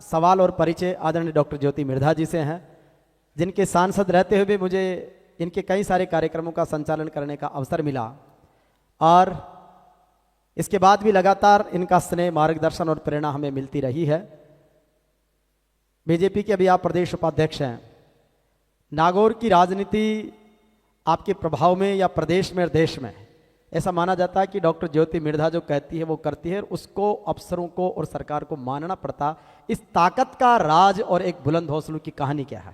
सवाल और परिचय आदरणीय डॉक्टर ज्योति मिर्धा जी से हैं, जिनके सांसद रहते हुए भी मुझे इनके कई सारे कार्यक्रमों का संचालन करने का अवसर मिला और इसके बाद भी लगातार इनका स्नेह, मार्गदर्शन और प्रेरणा हमें मिलती रही है। बीजेपी के अभी आप प्रदेश उपाध्यक्ष हैं। नागौर की राजनीति आपके प्रभाव में या प्रदेश में और देश में ऐसा माना जाता है कि डॉक्टर ज्योति मिर्धा जो कहती है वो करती है, उसको अफसरों को और सरकार को मानना पड़ता। इस ताकत का राज और एक बुलंद हौसलों की कहानी क्या है?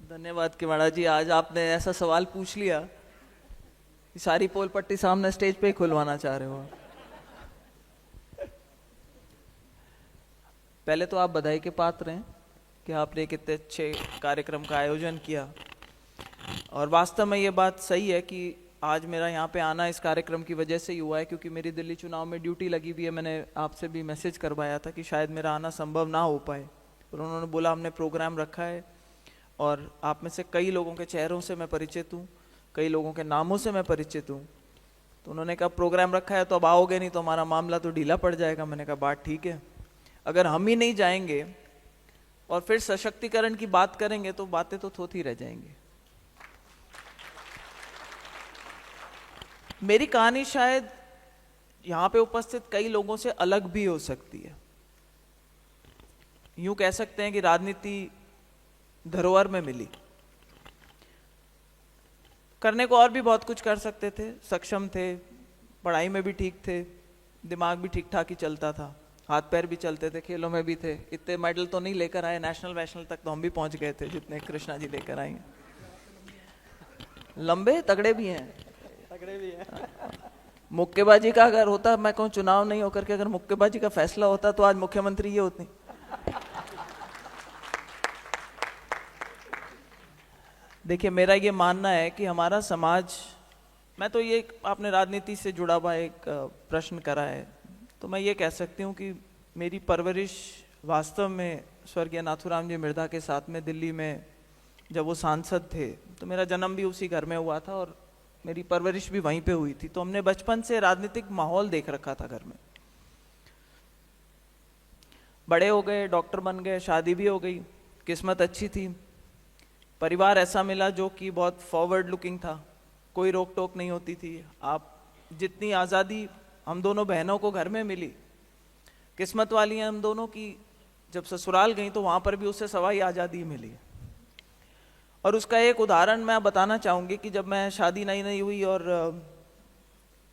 धन्यवाद किवाड़ा जी, आज आपने ऐसा सवाल पूछ लिया कि सारी पोल पट्टी सामने स्टेज पे ही खुलवाना चाह रहे हो। पहले तो आप बधाई के पात्र हैं कि आपने कितने अच्छे कार्यक्रम का आयोजन किया और वास्तव में ये बात सही है कि आज मेरा यहाँ पे आना इस कार्यक्रम की वजह से ही हुआ है, क्योंकि मेरी दिल्ली चुनाव में ड्यूटी लगी हुई है। मैंने आपसे भी मैसेज करवाया था कि शायद मेरा आना संभव ना हो पाए, पर उन्होंने बोला हमने प्रोग्राम रखा है और आप में से कई लोगों के चेहरों से मैं परिचित हूँ, कई लोगों के नामों से मैं परिचित हूँ, तो उन्होंने कहा प्रोग्राम रखा है तो अब आओगे नहीं तो हमारा मामला तो ढीला पड़ जाएगा। मैंने कहा बात ठीक है, अगर हम ही नहीं जाएंगे और फिर सशक्तिकरण की बात करेंगे तो बातें तो थोड़ी रह जाएंगी। मेरी कहानी शायद यहाँ पे उपस्थित कई लोगों से अलग भी हो सकती है। यूं कह सकते हैं कि राजनीति धरोहर में मिली, करने को और भी बहुत कुछ कर सकते थे, सक्षम थे, पढ़ाई में भी ठीक थे, दिमाग भी ठीक ठाक ही चलता था, हाथ पैर भी चलते थे, खेलों में भी थे। इतने मेडल तो नहीं लेकर आए, नेशनल वैशनल तक तो हम भी पहुंच गए थे जितने कृष्णा जी लेकर आए। लंबे तगड़े भी हैं, मुक्केबाजी का अगर होता, मैं कहूँ चुनाव नहीं होकर के अगर मुक्केबाजी का फैसला होता तो आज मुख्यमंत्री ये होती। देखिए, मेरा ये मानना है कि हमारा समाज, मैं तो ये आपने राजनीति से जुड़ा हुआ एक प्रश्न करा है, तो मैं ये कह सकती हूँ कि मेरी परवरिश वास्तव में स्वर्गीय नाथूराम जी मिर्धा के साथ में दिल्ली में जब वो सांसद थे तो मेरा जन्म भी उसी घर में हुआ था और मेरी परवरिश भी वहीं पे हुई थी, तो हमने बचपन से राजनीतिक माहौल देख रखा था घर में। बड़े हो गए, डॉक्टर बन गए, शादी भी हो गई, किस्मत अच्छी थी, परिवार ऐसा मिला जो कि बहुत फॉरवर्ड लुकिंग था, कोई रोक टोक नहीं होती थी। आप जितनी आज़ादी हम दोनों बहनों को घर में मिली, किस्मत वाली हैं हम दोनों की, जब ससुराल गई तो वहाँ पर भी उससे सवाई आज़ादी मिली। और उसका एक उदाहरण मैं बताना चाहूँगी कि जब मैं शादी नई नई हुई और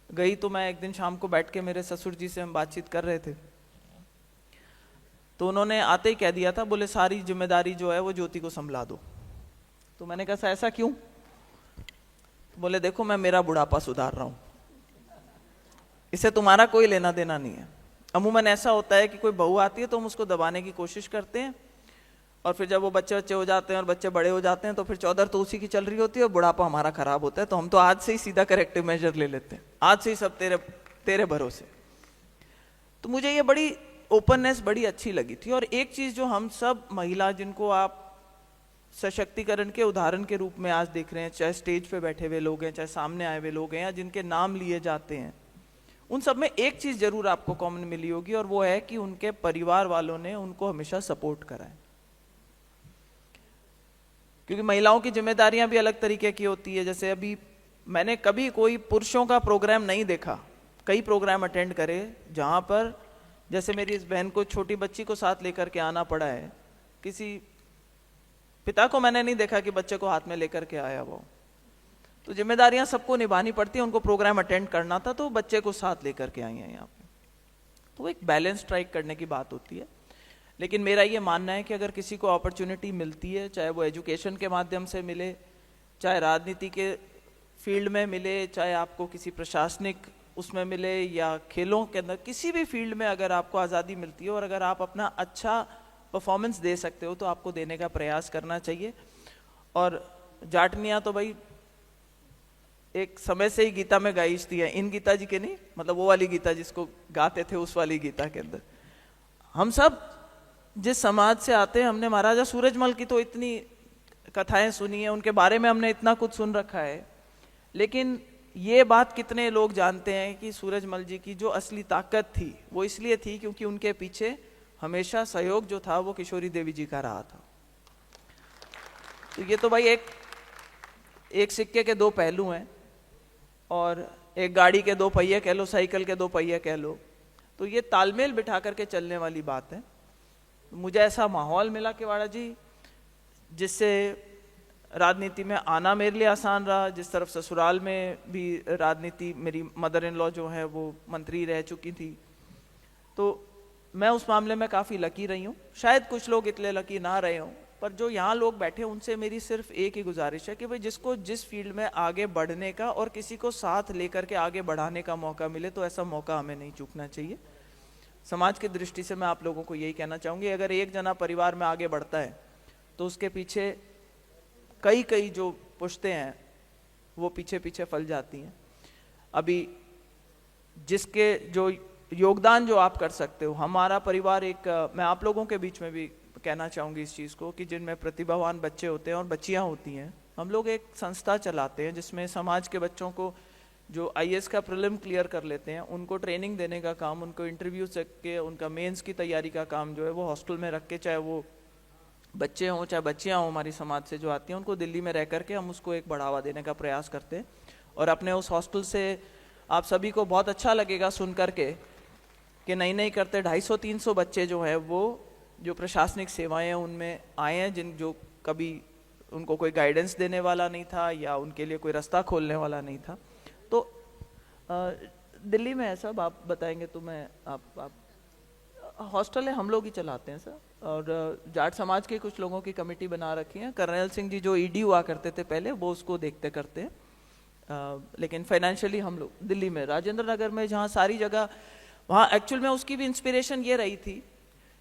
गई तो मैं एक दिन शाम को बैठ के मेरे ससुर जी से हम बातचीत कर रहे थे, तो उन्होंने आते ही कह दिया था, बोले सारी जिम्मेदारी जो है वो ज्योति को संभला दो। तो मैंने कहा ऐसा क्यों? तो बोले देखो मैं मेरा बुढ़ापा सुधार रहा हूँ, इससे तुम्हारा कोई लेना देना नहीं है। अमूमन ऐसा होता है कि कोई बहू आती है तो हम उसको दबाने की कोशिश करते हैं और फिर जब वो बच्चे बच्चे हो जाते हैं और बच्चे बड़े हो जाते हैं तो फिर चौधर तो उसी की चल रही होती है और बुढ़ापा हमारा खराब होता है, तो हम तो आज से ही सीधा करेक्टिव मेजर ले लेते हैं, आज से ही सब तेरे भरोसे। तो मुझे ये बड़ी ओपननेस बड़ी अच्छी लगी थी। और एक चीज जो हम सब महिला जिनको आप सशक्तिकरण के उदाहरण के रूप में आज देख रहे हैं, चाहे स्टेज पे बैठे हुए लोग हैं, चाहे सामने आए हुए लोग हैं, या जिनके नाम लिए जाते हैं, उन सब में एक चीज जरूर आपको कॉमन मिली होगी और वो है कि उनके परिवार वालों ने उनको हमेशा सपोर्ट करा है। क्योंकि महिलाओं की जिम्मेदारियां भी अलग तरीके की होती है। जैसे अभी मैंने कभी कोई पुरुषों का प्रोग्राम नहीं देखा, कई प्रोग्राम अटेंड करे जहां पर जैसे मेरी इस बहन को, छोटी बच्ची को साथ लेकर के आना पड़ा है, किसी पिता को मैंने नहीं देखा कि बच्चे को हाथ में लेकर के आया वो। तो जिम्मेदारियां सबको निभानी पड़ती है, उनको प्रोग्राम अटेंड करना था तो बच्चे को साथ लेकर के आई हैं यहाँ पे। तो एक बैलेंस स्ट्राइक करने की बात होती है। लेकिन मेरा ये मानना है कि अगर किसी को अपॉर्चुनिटी मिलती है, चाहे वो एजुकेशन के माध्यम से मिले, चाहे राजनीति के फील्ड में मिले, चाहे आपको किसी प्रशासनिक उसमें मिले या खेलों के अंदर, किसी भी फील्ड में अगर आपको आज़ादी मिलती है और अगर आप अपना अच्छा परफॉर्मेंस दे सकते हो तो आपको देने का प्रयास करना चाहिए। और जाटनियाँ तो भाई एक समय से ही गीता में गाइजती है, इन गीता जी के नहीं, मतलब वो वाली गीता जिसको गाते थे उस वाली गीता के अंदर। हम सब जिस समाज से आते हैं, हमने महाराजा सूरजमल की तो इतनी कथाएं सुनी है, उनके बारे में हमने इतना कुछ सुन रखा है, लेकिन ये बात कितने लोग जानते हैं कि सूरजमल जी की जो असली ताकत थी वो इसलिए थी क्योंकि उनके पीछे हमेशा सहयोग जो था वो किशोरी देवी जी का रहा था। तो ये तो भाई एक सिक्के के दो पहलू हैं, और एक गाड़ी के दो पहिए कह लो, साइकिल के दो पहिए कह लो, तो ये तालमेल बिठा करके चलने वाली बात है। मुझे ऐसा माहौल मिला किवाड़ा जी जिससे राजनीति में आना मेरे लिए आसान रहा। जिस तरफ ससुराल में भी राजनीति, मेरी मदर इन लॉ जो है वो मंत्री रह चुकी थी, तो मैं उस मामले में काफ़ी लकी रही हूँ। शायद कुछ लोग इतने लकी ना रहे हों, पर जो यहाँ लोग बैठे उनसे मेरी सिर्फ एक ही गुजारिश है कि भाई जिसको जिस फील्ड में आगे बढ़ने का और किसी को साथ लेकर के आगे बढ़ाने का मौका मिले तो ऐसा मौका हमें नहीं चूकना चाहिए। समाज की दृष्टि से मैं आप लोगों को यही कहना चाहूँगी, अगर एक जना परिवार में आगे बढ़ता है तो उसके पीछे कई कई जो पुश्तें हैं वो पीछे पीछे फल जाती हैं। अभी जिसके जो योगदान जो आप कर सकते हो, हमारा परिवार एक, मैं आप लोगों के बीच में भी कहना चाहूँगी इस चीज़ को कि जिनमें प्रतिभावान बच्चे होते हैं और बच्चियाँ होती हैं, हम लोग एक संस्था चलाते हैं जिसमें समाज के बच्चों को जो आईएएस का प्रीलिम क्लियर कर लेते हैं उनको ट्रेनिंग देने का काम, उनको इंटरव्यू से के उनका मेंस की तैयारी का काम जो है वो हॉस्टल में रख के, चाहे वो बच्चे हों चाहे बच्चियाँ हों हमारी समाज से जो आती हैं, उनको दिल्ली में रह करके हम उसको एक बढ़ावा देने का प्रयास करते हैं। और अपने उस हॉस्टल से आप सभी को बहुत अच्छा लगेगा सुन करके कि नहीं करते 250-300 बच्चे जो हैं वो जो प्रशासनिक सेवाएं हैं उनमें आए हैं, जिन जो कभी उनको कोई गाइडेंस देने वाला नहीं था या उनके लिए कोई रास्ता खोलने वाला नहीं था। तो दिल्ली में है सब, आप बताएंगे तो मैं आप हॉस्टल है हम लोग ही चलाते हैं सर, और जाट समाज के कुछ लोगों की कमेटी बना रखी है। कर्नल सिंह जी जो ईडी हुआ करते थे पहले वो उसको देखते करते हैं, लेकिन फाइनेंशियली हम लोग दिल्ली में राजेंद्र नगर में जहाँ सारी जगह, वहाँ एक्चुअल में उसकी भी इंस्पिरेशन ये रही थी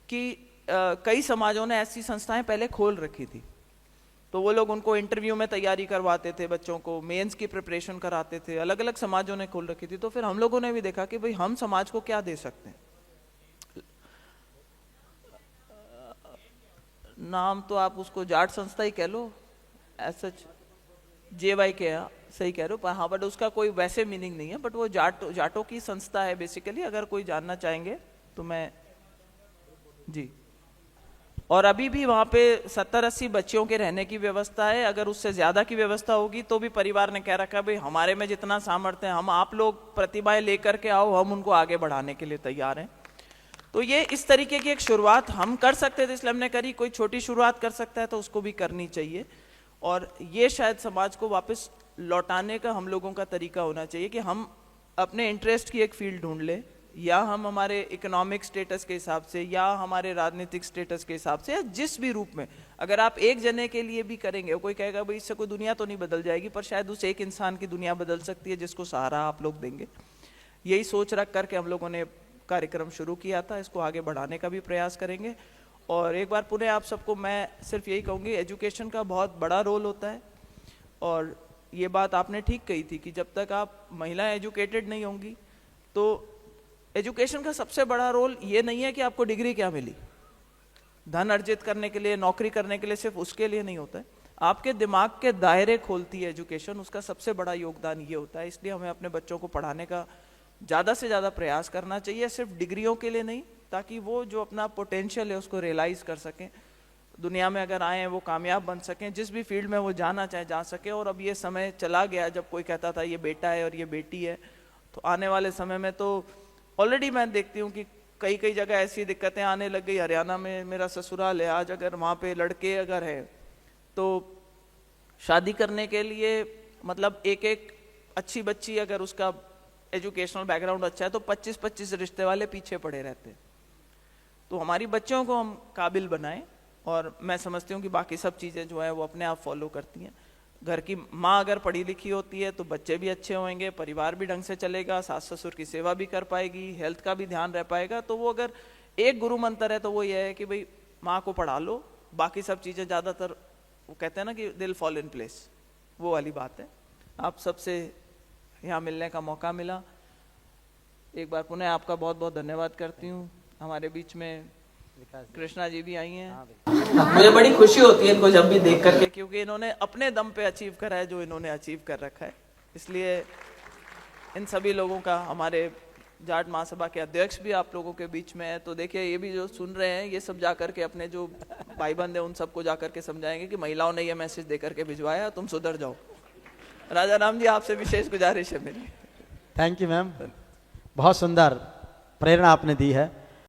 कि कई समाजों ने ऐसी संस्थाएं पहले खोल रखी थी, तो वो लोग उनको इंटरव्यू में तैयारी करवाते थे, बच्चों को मेंस की प्रिपरेशन कराते थे, अलग अलग समाजों ने खोल रखी थी। तो फिर हम लोगों ने भी देखा कि भाई हम समाज को क्या दे सकते हैं। नाम तो आप उसको जाट संस्था ही कह लो, ऐसा JY के, सही कह रहे हो, पर हाँ बट उसका कोई वैसे मीनिंग नहीं है, बट वो जाटों की संस्था है बेसिकली। अगर कोई जानना चाहेंगे तो मैं जी, और अभी भी वहाँ पे 70-80 बच्चियों के रहने की व्यवस्था है। अगर उससे ज़्यादा की व्यवस्था होगी तो भी परिवार ने कह रखा है भाई हमारे में जितना सामर्थ्य है, हम आप लोग प्रतिभाएं लेकर के आओ, हम उनको आगे बढ़ाने के लिए तैयार हैं। तो ये इस तरीके की एक शुरुआत हम कर सकते थे, इसलिए हमने करी। कोई छोटी शुरुआत कर सकता है तो उसको भी करनी चाहिए, और ये शायद समाज को वापस लौटाने का हम लोगों का तरीका होना चाहिए कि हम अपने इंटरेस्ट की एक फील्ड ढूंढ लें, या हम हमारे इकोनॉमिक स्टेटस के हिसाब से या हमारे राजनीतिक स्टेटस के हिसाब से या जिस भी रूप में, अगर आप एक जने के लिए भी करेंगे, कोई कहेगा भाई इससे कोई दुनिया तो नहीं बदल जाएगी, पर शायद उस एक इंसान की दुनिया बदल सकती है जिसको सहारा आप लोग देंगे। यही सोच रख करके हम लोगों ने कार्यक्रम शुरू किया था, इसको आगे बढ़ाने का भी प्रयास करेंगे। और एक बार पुनः आप सबको मैं सिर्फ यही कहूँगी, एजुकेशन का बहुत बड़ा रोल होता है, और ये बात आपने ठीक कही थी कि जब तक आप महिलाएं एजुकेटेड नहीं होंगी, तो एजुकेशन का सबसे बड़ा रोल ये नहीं है कि आपको डिग्री क्या मिली, धन अर्जित करने के लिए, नौकरी करने के लिए, सिर्फ उसके लिए नहीं होता है। आपके दिमाग के दायरे खोलती है एजुकेशन, उसका सबसे बड़ा योगदान ये होता है। इसलिए हमें अपने बच्चों को पढ़ाने का ज़्यादा से ज़्यादा प्रयास करना चाहिए, सिर्फ डिग्रियों के लिए नहीं, ताकि वो जो अपना पोटेंशियल है उसको रियलाइज कर सकें, दुनिया में अगर आए वो कामयाब बन सकें, जिस भी फील्ड में वो जाना चाहे जा सके। और अब ये समय चला गया जब कोई कहता था ये बेटा है और ये बेटी है, तो आने वाले समय में तो ऑलरेडी मैं देखती हूँ कि कई कई जगह ऐसी दिक्कतें आने लग गई। हरियाणा में मेरा ससुराल है, आज अगर वहाँ पे लड़के अगर है तो शादी करने के लिए, मतलब एक एक अच्छी बच्ची अगर उसका एजुकेशनल बैकग्राउंड अच्छा है तो 25-25 रिश्ते वाले पीछे पड़े रहते हैं। तो हमारी बच्चों को हम काबिल बनाएं, और मैं समझती हूँ कि बाकी सब चीज़ें जो है वो अपने आप फॉलो करती हैं। घर की माँ अगर पढ़ी लिखी होती है तो बच्चे भी अच्छे होंगे, परिवार भी ढंग से चलेगा, सास ससुर की सेवा भी कर पाएगी, हेल्थ का भी ध्यान रह पाएगा। तो वो अगर एक गुरु मंत्र है तो वो ये है कि भाई माँ को पढ़ा लो, बाकी सब चीज़ें ज़्यादातर वो कहते हैं ना कि दिल फॉल इन प्लेस, वो वाली बात है। आप सबसे यहाँ मिलने का मौका मिला, एक बार पुनः आपका बहुत बहुत धन्यवाद करती हूँ। हमारे बीच में कृष्णा जी भी आई हैं, मुझे बड़ी खुशी होती है इनको जब भी देख करके, क्योंकि इन्होंने अपने दम पे अचीव करा है जो इन्होंने अचीव कर रखा है। इसलिए इन सभी लोगों का, हमारे जाट महासभा के अध्यक्ष भी आप लोगों के बीच में है, तो देखिए ये भी जो सुन रहे हैं ये सब जा करके अपने जो भाई बंद है उन सबको जा करके समझाएंगे कि महिलाओं ने ये मैसेज दे करके भिजवाया, तुम सुधर जाओ। राजा राम जी आपसे विशेष गुजारिश है मेरी। थैंक यू मैम, बहुत सुंदर प्रेरणा आपने दी है।